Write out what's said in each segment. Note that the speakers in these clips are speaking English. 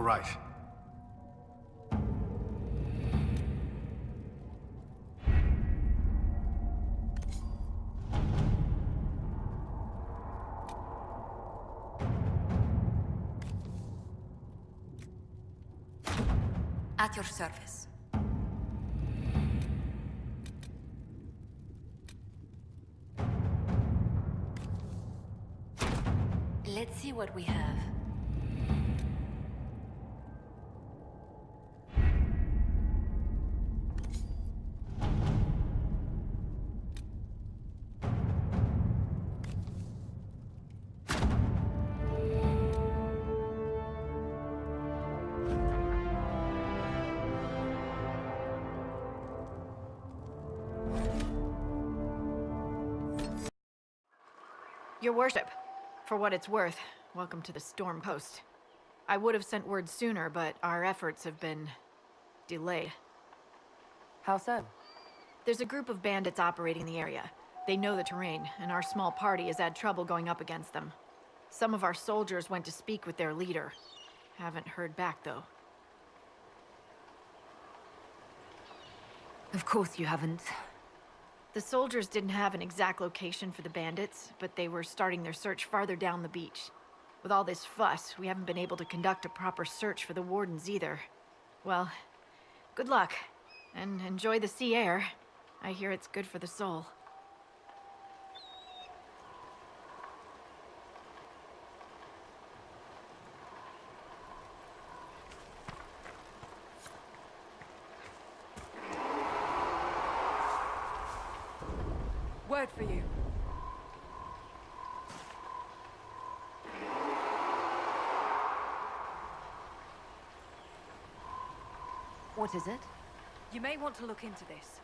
right. At your service. Let's see what we have. Your worship, for what it's worth, welcome to the Storm Post. I would have sent word sooner, but our efforts have been delayed. How so? There's a group of bandits operating the area. They know the terrain, and our small party has had trouble going up against them. Some of our soldiers went to speak with their leader. Haven't heard back, though. Of course you haven't. The soldiers didn't have an exact location for the bandits, but they were starting their search farther down the beach. With all this fuss, we haven't been able to conduct a proper search for the wardens either. Well, good luck, and enjoy the sea air. I hear it's good for the soul. Word for you. What is it? You may want to look into this.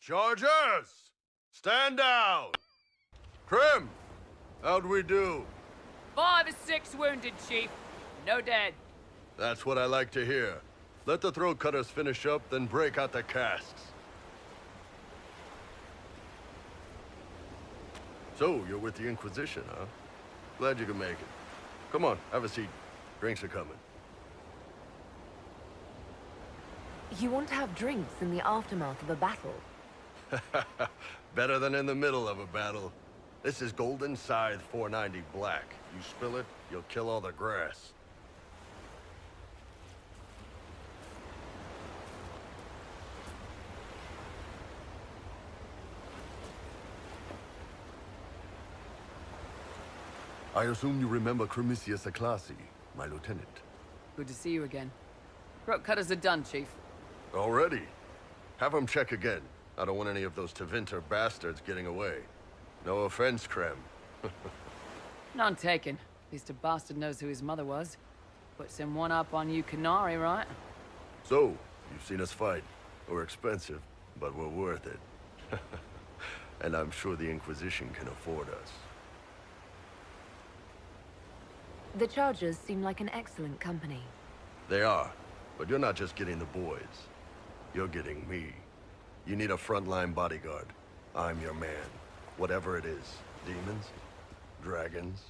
Chargers! Stand down! Krim! How'd we do? 5 or 6 wounded, Chief. No dead. That's what I like to hear. Let the throat cutters finish up, then break out the casks. So, you're with the Inquisition, huh? Glad you could make it. Come on, have a seat. Drinks are coming. You want to have drinks in the aftermath of a battle? Better than in the middle of a battle. This is Golden Scythe 490 Black. You spill it, you'll kill all the grass. I assume you remember Cremisius Aclassi, my lieutenant. Good to see you again. Throat cutters are done, Chief. Already? Have them check again. I don't want any of those Tevinter bastards getting away. No offense, Krem. None taken. At least a bastard knows who his mother was. Puts him one up on you Canary, right? So, you've seen us fight. We're expensive, but we're worth it. And I'm sure the Inquisition can afford us. The Chargers seem like an excellent company. They are, but you're not just getting the boys. You're getting me. You need a frontline bodyguard. I'm your man. Whatever it is. Demons? Dragons?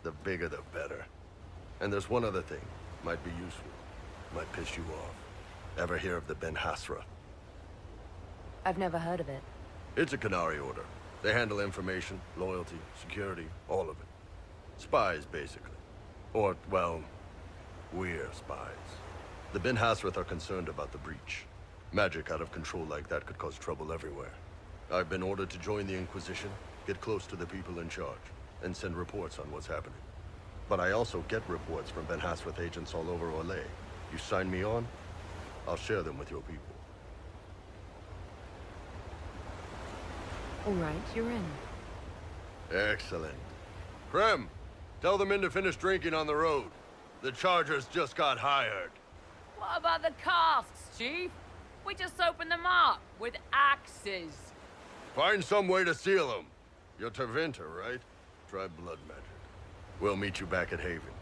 The bigger the better. And there's one other thing. Might be useful. Might piss you off. Ever hear of the Ben Hasra? I've never heard of it. It's a Canary order. They handle information, loyalty, security, all of it. Spies, basically. Or, well, we're spies. The Ben Hasrath are concerned about the breach. Magic out of control like that could cause trouble everywhere. I've been ordered to join the Inquisition, get close to the people in charge, and send reports on what's happening. But I also get reports from Ben Hasrath agents all over Orlais. You sign me on, I'll share them with your people. All right, you're in. Excellent. Krem, tell the men to finish drinking on the road. The Chargers just got hired. What about the casks, Chief? We just opened them up with axes. Find some way to seal them. You're Tervinter, right? Try blood magic. We'll meet you back at Haven.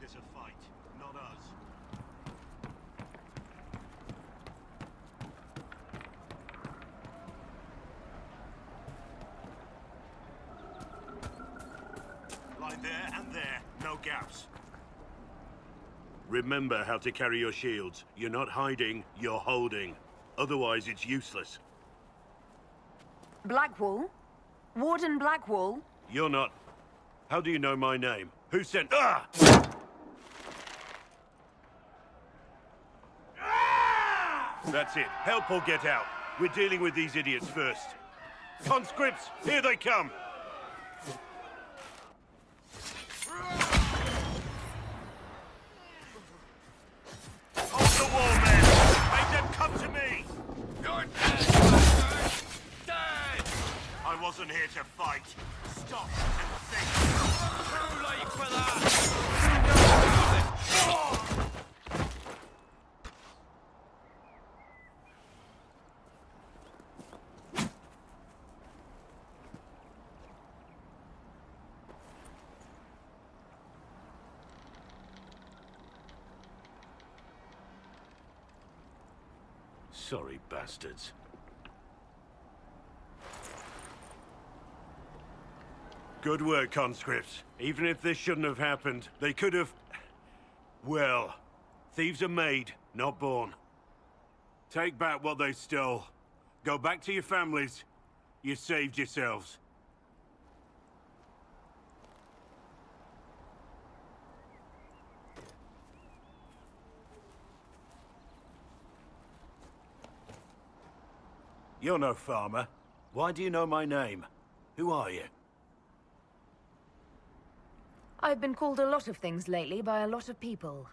This a fight, not us. Lie there and there, no gaps. Remember how to carry your shields. You're not hiding, you're holding. Otherwise, it's useless. Blackwall? Warden Blackwall? You're not. How do you know my name? Who sent... Ah! That's it. Help or get out. We're dealing with these idiots first. Conscripts, here they come! Hold the wall, men! Make them come to me! You're dead, bastard! Dead! I wasn't here to fight. Stop and think. Too late for that! Sorry, bastards. Good work, conscripts. Even if this shouldn't have happened, they could have... Well, thieves are made, not born. Take back what they stole. Go back to your families. You saved yourselves. You're no farmer. Why do you know my name? Who are you? I've been called a lot of things lately by a lot of people.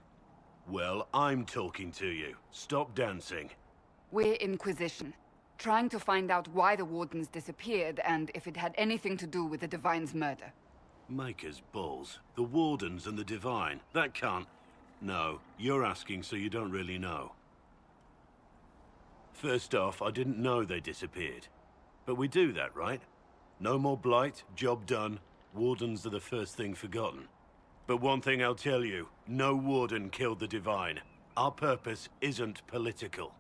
Well, I'm talking to you. Stop dancing. We're Inquisition, trying to find out why the Wardens disappeared and if it had anything to do with the Divine's murder. Maker's balls. The Wardens and the Divine. That can't... No, you're asking so you don't really know. First off, I didn't know they disappeared. But we do that, right? No more blight, job done. Wardens are the first thing forgotten. But one thing I'll tell you, no Warden killed the Divine. Our purpose isn't political.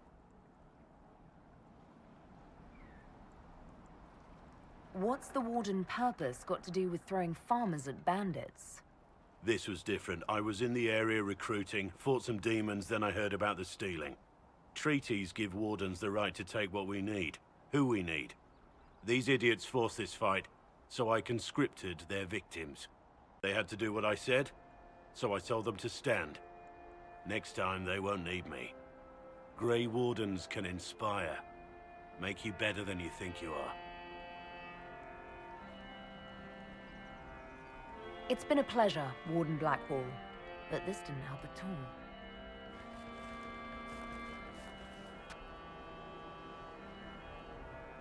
What's the Warden purpose got to do with throwing farmers at bandits? This was different. I was in the area recruiting, fought some demons, then I heard about the stealing. Treaties give Wardens the right to take what we need, who we need. These idiots forced this fight, so I conscripted their victims. They had to do what I said, so I told them to stand. Next time, they won't need me. Grey Wardens can inspire. Make you better than you think you are. It's been a pleasure, Warden Blackwall. But this didn't help at all.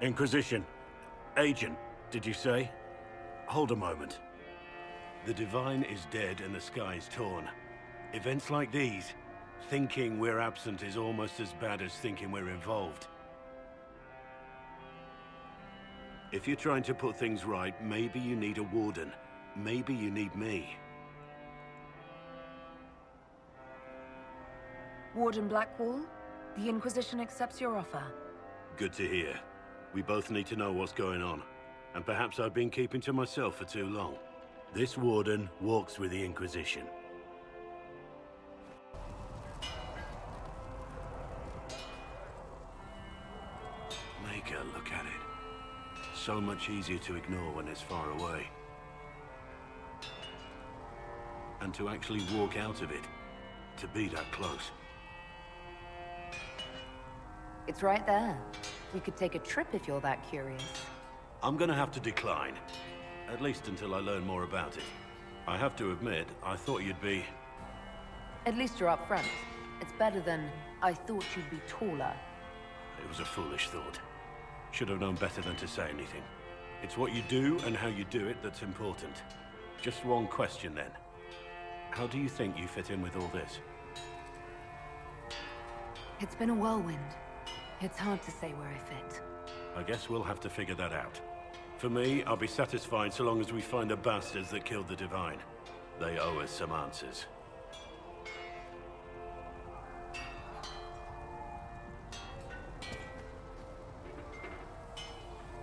Inquisition. Agent, did you say? Hold a moment. The Divine is dead and the sky is torn. Events like these, thinking we're absent is almost as bad as thinking we're involved. If you're trying to put things right, maybe you need a warden. Maybe you need me. Warden Blackwall, the Inquisition accepts your offer. Good to hear. We both need to know what's going on. And perhaps I've been keeping to myself for too long. This warden walks with the Inquisition. Make her look at it. So much easier to ignore when it's far away. And to actually walk out of it. To be that close. It's right there. We could take a trip if you're that curious. I'm gonna have to decline. At least until I learn more about it. I have to admit, I thought you'd be... At least you're up front. It's better than, I thought you'd be taller. It was a foolish thought. Should have known better than to say anything. It's what you do and how you do it that's important. Just one question then. How do you think you fit in with all this? It's been a whirlwind. It's hard to say where I fit. I guess we'll have to figure that out. For me, I'll be satisfied so long as we find the bastards that killed the Divine. They owe us some answers.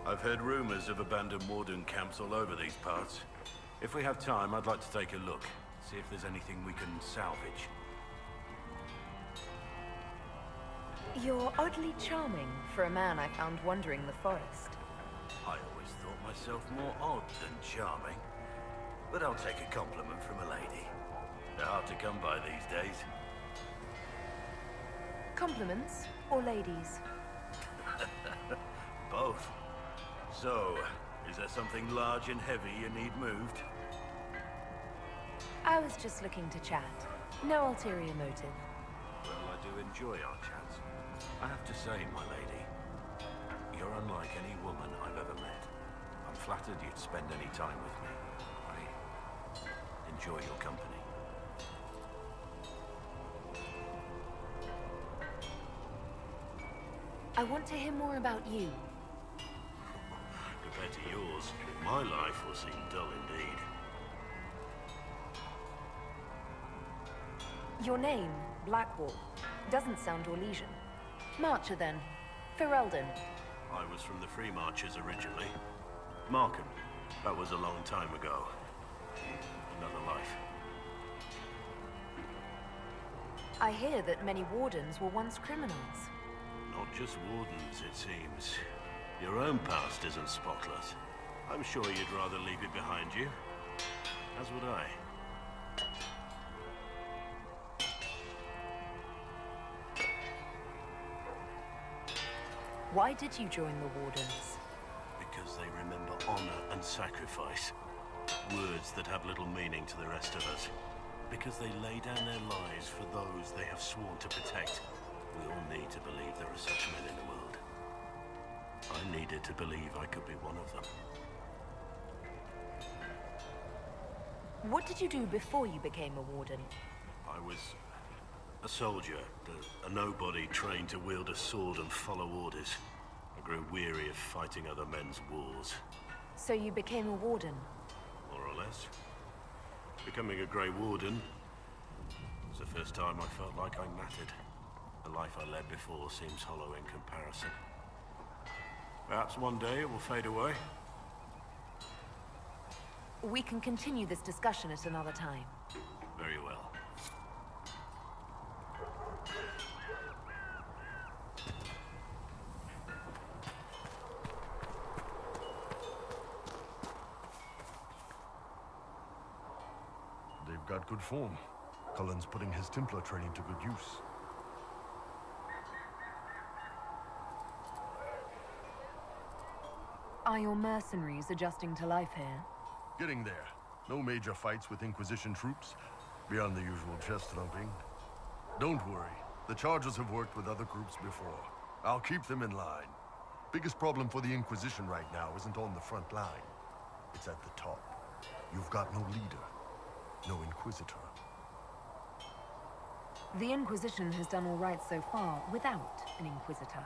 I've heard rumors of abandoned warden camps all over these parts. If we have time, I'd like to take a look. See if there's anything we can salvage. You're oddly charming for a man I found wandering the forest. I always thought myself more odd than charming. But I'll take a compliment from a lady. They're hard to come by these days. Compliments or ladies? Both. So, is there something large and heavy you need moved? I was just looking to chat. No ulterior motive. Well, I do enjoy our chats. I have to say, my lady, you're unlike any woman I've ever met. I'm flattered you'd spend any time with me. I enjoy your company. I want to hear more about you. Compared to yours, my life will seem dull indeed. Your name, Blackwall, doesn't sound Orlesian. Marcher then. Ferelden. I was from the Free Marchers originally. Markham. That was a long time ago. Another life. I hear that many wardens were once criminals. Not just wardens, it seems. Your own past isn't spotless. I'm sure you'd rather leave it behind you. As would I. Why did you join the Wardens? Because they remember honor and sacrifice. Words that have little meaning to the rest of us. Because they lay down their lives for those they have sworn to protect. We all need to believe there are such men in the world. I needed to believe I could be one of them. What did you do before you became a Warden? I was a soldier, a nobody trained to wield a sword and follow orders. I grew weary of fighting other men's wars. So you became a Warden? More or less. Becoming a Grey Warden was the first time I felt like I mattered. The life I led before seems hollow in comparison. Perhaps one day it will fade away. We can continue this discussion at another time. Very well. They've got good form. Cullen's putting his Templar training to good use. Are your mercenaries adjusting to life here? Getting there. No major fights with Inquisition troops, beyond the usual chest-thumping. Don't worry. The Chargers have worked with other groups before. I'll keep them in line. Biggest problem for the Inquisition right now isn't on the front line. It's at the top. You've got no leader. No Inquisitor. The Inquisition has done all right so far without an Inquisitor.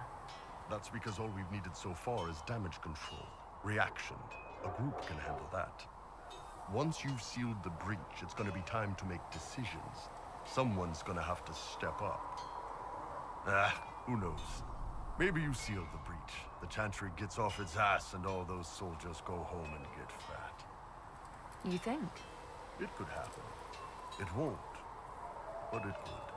That's because all we've needed so far is damage control. Reaction. A group can handle that. Once you've sealed the breach, it's gonna be time to make decisions. Someone's gonna have to step up. Who knows? Maybe you seal the breach. The Chantry gets off its ass and all those soldiers go home and get fat. You think? It could happen. It won't, but it could.